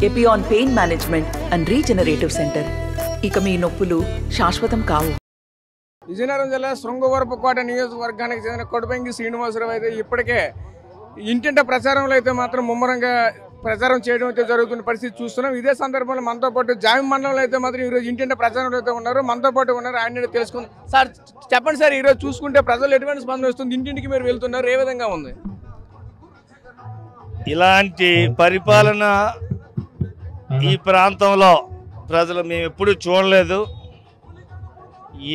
Epione pain management and regenerative centre. ఇక మీ నొప్పులు శాశ్వతం కావు. విజయనగరం జిల్లా శృంగవరపుకోట నియోజకవర్గానికి చెందిన కొడపెంగి శ్రీనివాసరావు అయితే ఇప్పటికే ఇంటింట ప్రచారంలో అయితే మాత్రం ముమ్మరంగా ప్రచారం చేయడం అయితే జరుగుతున్న పరిస్థితి చూస్తున్నాం. ఇదే సందర్భంలో మనతో పాటు జామి మండలంలో అయితే మాత్రం ఈరోజు ఇంటింట ప్రచారంలో అయితే ఉన్నారు. మనతో పాటు ఉన్నారు, ఆయన తెలుసుకుందాం. సార్ చెప్పండి సార్, ఈరోజు చూసుకుంటే ప్రజలు ఎటువంటి స్పందన వస్తుంది? ఇంటింటికి మీరు వెళ్తున్నారు, ఏ విధంగా ఉంది? ఇలాంటి పరిపాలన ఈ ప్రాంతంలో ప్రజలు మేము ఎప్పుడూ చూడలేదు.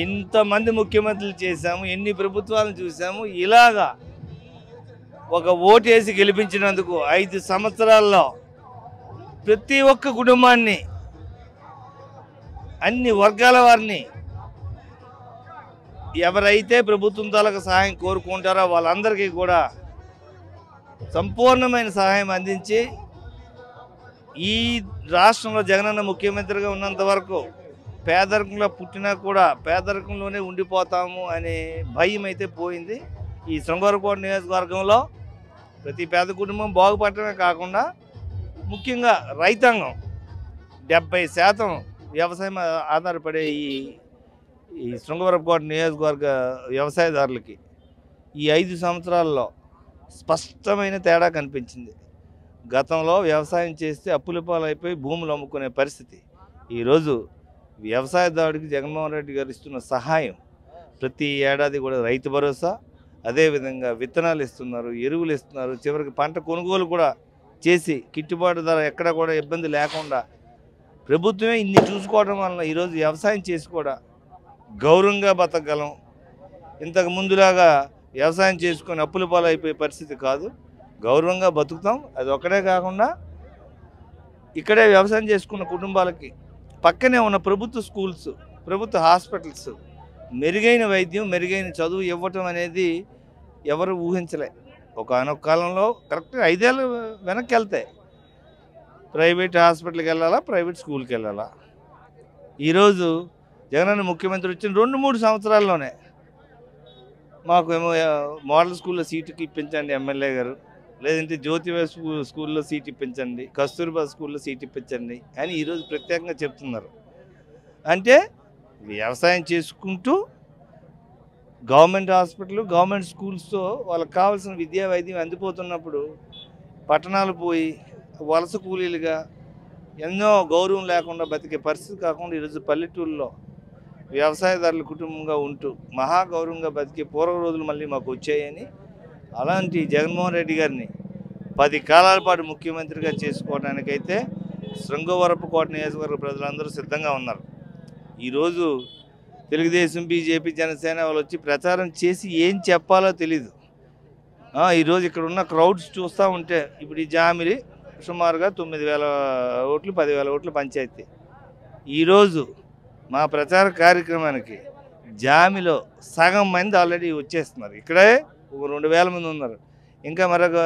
ఇంతమంది ముఖ్యమంత్రులు చేశాము, ఎన్ని ప్రభుత్వాలను చూసాము. ఇలాగా ఒక ఓటేసి గెలిపించినందుకు 5 సంవత్సరాల్లో ప్రతి ఒక్క కుటుంబాన్ని, అన్ని వర్గాల వారిని, ఎవరైతే ప్రభుత్వం తాలూకు సహాయం కోరుకుంటారో వాళ్ళందరికీ కూడా సంపూర్ణమైన సహాయం అందించి ఈ రాష్ట్రంలో జగనన్న ముఖ్యమంత్రిగా ఉన్నంత వరకు పేదరికంలో పుట్టినా కూడా పేదరికంలోనే ఉండిపోతాము అనే భయం అయితే పోయింది. ఈ శృంగవరపుకోట నియోజకవర్గంలో ప్రతి పేద కుటుంబం బాగుపడటమే కాకుండా ముఖ్యంగా రైతాంగం 70% వ్యవసాయం ఆధారపడే ఈ శృంగవరపుకోట నియోజకవర్గ వ్యవసాయదారులకి ఈ 5 సంవత్సరాల్లో స్పష్టమైన తేడా కనిపించింది. గతంలో వ్యవసాయం చేస్తే అప్పుల పాలైపోయి భూములు అమ్ముకునే పరిస్థితి. ఈరోజు వ్యవసాయదారుడికి జగన్మోహన్ రెడ్డి గారు ఇస్తున్న సహాయం, ప్రతి ఏడాది కూడా రైతు భరోసా, అదేవిధంగా విత్తనాలు ఇస్తున్నారు, ఎరువులు ఇస్తున్నారు, చివరికి పంట కొనుగోలు కూడా చేసి గిట్టుబాటు ధర ఎక్కడ కూడా ఇబ్బంది లేకుండా ప్రభుత్వమే ఇన్ని చూసుకోవడం వలన ఈరోజు వ్యవసాయం చేసి కూడా గౌరవంగా బతకగలం. ఇంతకు ముందులాగా వ్యవసాయం చేసుకొని అప్పుల పాలైపోయే పరిస్థితి కాదు, గౌరవంగా బతుకుతాం. అది ఒక్కడే కాకుండా ఇక్కడే వ్యవసాయం చేసుకున్న కుటుంబాలకి పక్కనే ఉన్న ప్రభుత్వ స్కూల్స్, ప్రభుత్వ హాస్పిటల్స్, మెరుగైన వైద్యం, మెరుగైన చదువు ఇవ్వటం అనేది ఎవరు ఊహించలే. ఒకనొక కాలంలో కరెక్ట్గా 5 ఏళ్ళు వెనక్కి వెళ్తాయి, ప్రైవేట్ హాస్పిటల్కి వెళ్ళాలా, ప్రైవేట్ స్కూల్కి వెళ్ళాలా. ఈరోజు జగనన్న ముఖ్యమంత్రి వచ్చిన 2-3 సంవత్సరాల్లోనే మాకు ఏమో మోడల్ స్కూల్లో సీటుకి ఇప్పించండి ఎమ్మెల్యే గారు, లేదంటే జ్యోతివ స్కూల్లో సీట్ ఇప్పించండి, కస్తూర్బా స్కూల్లో సీట్ ఇప్పించండి అని ఈరోజు ప్రత్యేకంగా చెప్తున్నారు. అంటే వ్యవసాయం చేసుకుంటూ గవర్నమెంట్ హాస్పిటల్, గవర్నమెంట్ స్కూల్స్తో వాళ్ళకి కావాల్సిన విద్యా వైద్యం అందిపోతున్నప్పుడు పట్టణాలు పోయి వలస కూలీలుగా ఎన్నో గౌరవం లేకుండా బతికే పరిస్థితి కాకుండా ఈరోజు పల్లెటూరులో వ్యవసాయదారుల కుటుంబంగా ఉంటూ మహాగౌరవంగా బతికే పూర్వ రోజులు మళ్ళీ మాకు వచ్చాయని, అలాంటి జగన్మోహన్ రెడ్డి గారిని 10 కాలాల పాటు ముఖ్యమంత్రిగా చేసుకోవడానికైతే శృంగవరపుకోట నియోజకవర్గ ప్రజలందరూ సిద్ధంగా ఉన్నారు. ఈరోజు తెలుగుదేశం, బీజేపీ, జనసేన వాళ్ళు వచ్చి ప్రచారం చేసి ఏం చెప్పాలో తెలీదు. ఈరోజు ఇక్కడ ఉన్న క్రౌడ్స్ చూస్తూ ఉంటే ఇప్పుడు ఈ జామిలి సుమారుగా 9,000 ఓట్లు, 10,000 ఓట్లు పంచాయతీ. ఈరోజు మా ప్రచార కార్యక్రమానికి జామిలో సగం మంది ఆల్రెడీ వచ్చేస్తున్నారు. ఇక్కడే ఒక 2,000 మంది ఉన్నారు. ఇంకా మరొక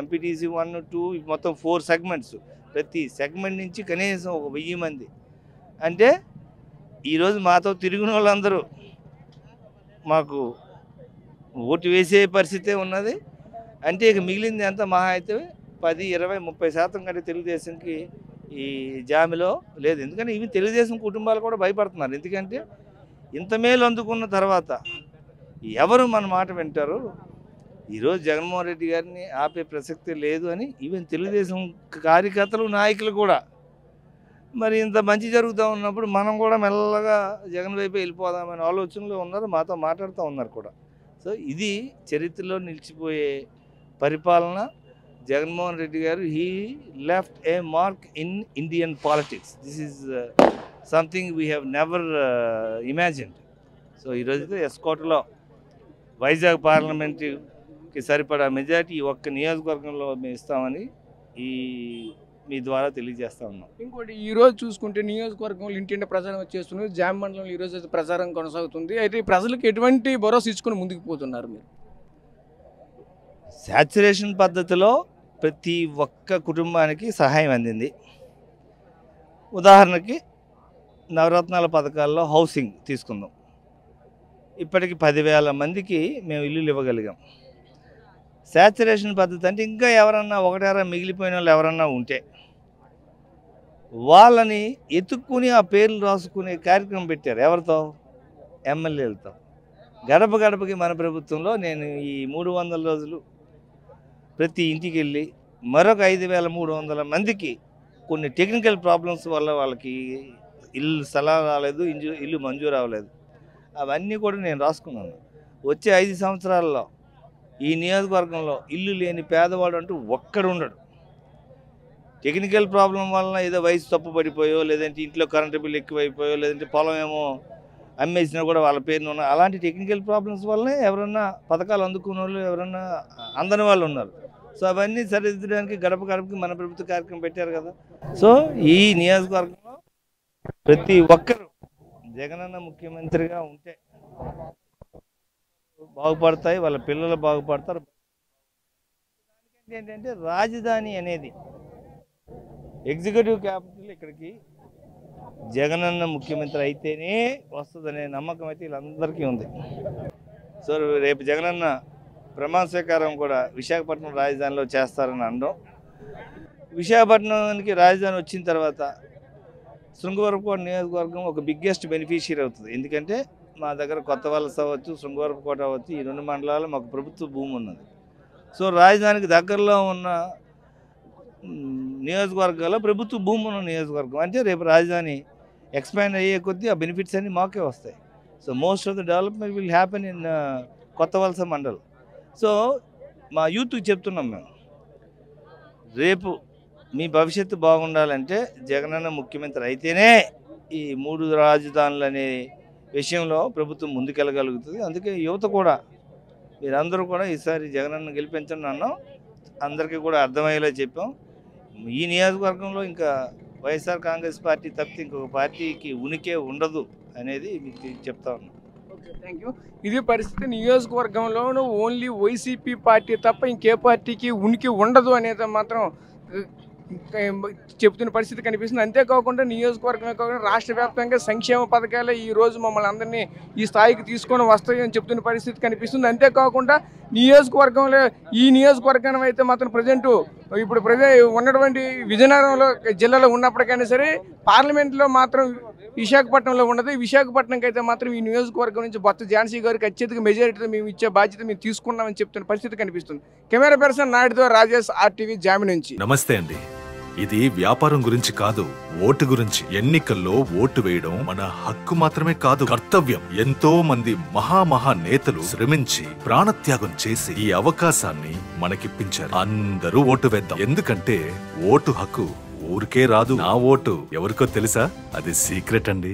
ఎంపీటీసీ 1, 2 మొత్తం 4 సెగ్మెంట్స్, ప్రతి సెగ్మెంట్ నుంచి కనీసం ఒక 1000 మంది. అంటే ఈరోజు మాతో తిరిగిన వాళ్ళందరూ మాకు ఓటు వేసే పరిస్థితే ఉన్నది. అంటే ఇక మిగిలింది ఎంత మహా అయితే 10, 20, 30% కంటే తెలుగుదేశంకి ఈ జామిలో లేదు. ఎందుకంటే ఇవి తెలుగుదేశం కుటుంబాలు కూడా భయపడుతున్నారు. ఎందుకంటే ఇంత మేలు అందుకున్న తర్వాత ఎవరు మన మాట వింటారు? ఈరోజు జగన్మోహన్ రెడ్డి గారిని ఆపే ప్రసక్తి లేదు అని ఈవెన్ తెలుగుదేశం కార్యకర్తలు, నాయకులు కూడా మరి ఇంత మంచి జరుగుతూ ఉన్నప్పుడు మనం కూడా మెల్లగా జగన్ వైపు వెళ్ళిపోదామనే ఆలోచనలో ఉన్నారు, మాతో మాట్లాడుతూ ఉన్నారు కూడా. సో ఇది చరిత్రలో నిలిచిపోయే పరిపాలన. జగన్మోహన్ రెడ్డి గారు he left A mark in Indian politics. This is something we have never imagined. So ఈరోజు ఎస్కోటలో వైజాగ్ పార్లమెంటుకి సరిపడా మెజారిటీ ఈ ఒక్క నియోజకవర్గంలో మేము ఇస్తామని మీ ద్వారా తెలియజేస్తా ఉన్నాం. ఇంకోటి ఈరోజు చూసుకుంటే నియోజకవర్గంలో ఇంటింటి ప్రచారం వచ్చేస్తున్నది. జామ మండలంలో ఈరోజు అయితే ప్రచారం కొనసాగుతుంది. అయితే ఈ ప్రజలకు ఎటువంటి భరోసా ఇచ్చుకొని ముందుకు పోతున్నారు మీరు? శాచ్యురేషన్ పద్ధతిలో ప్రతి ఒక్క కుటుంబానికి సహాయం అందింది. ఉదాహరణకి నవరత్నాల పథకాల్లో హౌసింగ్ తీసుకుందాం. ఇప్పటికి 10,000 మందికి మేము ఇల్లులు ఇవ్వగలిగాం. శాచ్యురేషన్ పద్ధతి అంటే ఇంకా ఎవరన్నా ఒకటారా మిగిలిపోయిన వాళ్ళు ఎవరన్నా ఉంటే వాళ్ళని ఎత్తుక్కుని ఆ పేర్లు రాసుకునే కార్యక్రమం పెట్టారు. ఎవరితో? ఎమ్మెల్యేలతో. గడప గడపకి మన ప్రభుత్వంలో నేను ఈ 300 రోజులు ప్రతి ఇంటికి వెళ్ళి మరొక 5,300 మందికి కొన్ని టెక్నికల్ ప్రాబ్లమ్స్ వల్ల వాళ్ళకి ఇల్లు స్థలాలు రాలేదు, ఇల్లు మంజూరు అవ్వలేదు. అవన్నీ కూడా నేను రాసుకున్నాను. వచ్చే 5 సంవత్సరాల్లో ఈ నియోజకవర్గంలో ఇల్లు లేని పేదవాడు అంటూ ఒక్కడు ఉండడు. టెక్నికల్ ప్రాబ్లం వలన ఏదో వయసు తప్పు పడిపోయో, లేదంటే ఇంట్లో కరెంటు బిల్లు ఎక్కువైపోయో, లేదంటే పొలం ఏమో అమ్మేసినా కూడా వాళ్ళ పేరున ఉన్న అలాంటి టెక్నికల్ ప్రాబ్లమ్స్ వల్లనే ఎవరన్నా పథకాలు అందుకున్న వాళ్ళు ఎవరన్నా అందని వాళ్ళు ఉన్నారు. సో అవన్నీ సరిదిద్దడానికి గడప గడపకి మన ప్రభుత్వ కార్యక్రమం పెట్టారు కదా. సో ఈ నియోజకవర్గంలో ప్రతి ఒక్కరు జగనన్న ముఖ్యమంత్రిగా ఉంటే బాగుపడతాయి, వాళ్ళ పిల్లలు బాగుపడతారు. ఏంటంటే రాజధాని అనేది ఎగ్జిక్యూటివ్ క్యాపిటల్ ఇక్కడికి జగనన్న ముఖ్యమంత్రి అయితేనే వస్తుందనే నమ్మకం అయితే వీళ్ళందరికీ ఉంది. సో రేపు జగనన్న ప్రమాణ స్వీకారం కూడా విశాఖపట్నం రాజధానిలో చేస్తారని అనడం. విశాఖపట్నానికి రాజధాని వచ్చిన తర్వాత శృంగవరపుకోట నియోజకవర్గం ఒక బిగ్గెస్ట్ బెనిఫిషియరీ అవుతుంది. ఎందుకంటే మా దగ్గర కొత్త వలస అవ్వచ్చు, శృంగవరపుకోట అవ్వచ్చు, ఈ 2 మండలాలు మాకు ప్రభుత్వ భూమి ఉన్నది. సో రాజధానికి దగ్గరలో ఉన్న నియోజకవర్గాల్లో ప్రభుత్వ భూమి ఉన్న నియోజకవర్గం అంటే రేపు రాజధాని ఎక్స్పాండ్ అయ్యే కొద్దీ ఆ బెనిఫిట్స్ అన్నీ మాకే వస్తాయి. So most of the development will happen in కొత్త వలస మండల్. సో మా యూత్కి చెప్తున్నాం మేము, రేపు మీ భవిష్యత్తు బాగుండాలంటే జగనన్న ముఖ్యమంత్రి అయితేనే ఈ 3 రాజధానులు అనే విషయంలో ప్రభుత్వం ముందుకెళ్ళగలుగుతుంది. అందుకే యువత కూడా మీరందరూ కూడా ఈసారి జగనన్న గెలిపించండి అన్నాం. అందరికీ కూడా అర్థమయ్యేలా చెప్పాం. ఈ నియోజకవర్గంలో ఇంకా వైఎస్ఆర్ కాంగ్రెస్ పార్టీ తప్పితే ఇంకొక పార్టీకి ఉనికే ఉండదు అనేది మీకు చెప్తా ఉన్నాం. Thank you. ఇది పరిస్థితి. నియోజకవర్గంలోనూ ఓన్లీ వైసీపీ పార్టీ తప్ప ఇంకే పార్టీకి ఉనికి ఉండదు అనేది మాత్రం చెప్తున్న పరిస్థితి కనిపిస్తుంది. అంతేకాకుండా నియోజకవర్గమే కాకుండా రాష్ట్ర వ్యాప్తంగా సంక్షేమ పథకాలే ఈ రోజు మమ్మల్ని అందరినీ ఈ స్థాయికి తీసుకొని వస్తాయని చెప్తున్న పరిస్థితి కనిపిస్తుంది. అంతేకాకుండా నియోజకవర్గంలో ఈ నియోజకవర్గం అయితే మాత్రం ఇప్పుడు ఉన్నటువంటి విజయనగరంలో జిల్లాలో ఉన్నప్పటికైనా సరే పార్లమెంట్లో మాత్రం విశాఖపట్నంలో ఉండదు. విశాఖపట్నంకి అయితే మాత్రం ఈ నియోజకవర్గం నుంచి బొత్స ఝాన్సీ గారికి అత్యధిక మెజారిటీతో మేము ఇచ్చే బాధ్యత మేము తీసుకున్నామని చెప్తున్న పరిస్థితి కనిపిస్తుంది. కెమెరా పర్సన్ నాయుడుతో రాజేష్, RTV జామి నుంచి. నమస్తే అండి. ఇది వ్యాపారం గురించి కాదు, ఓటు గురించి. ఎన్నికల్లో ఓటు వేయడం మన హక్కు మాత్రమే కాదు, కర్తవ్యం. ఎంతో మంది మహా నేతలు శ్రమించి ప్రాణత్యాగం చేసి ఈ అవకాశాన్ని మనకిప్పించారు. అందరూ ఓటు వేద్దాం. ఎందుకంటే ఓటు హక్కు ఊరికే రాదు. నా ఓటు ఎవరికో తెలుసా? అది సీక్రెట్ అండి.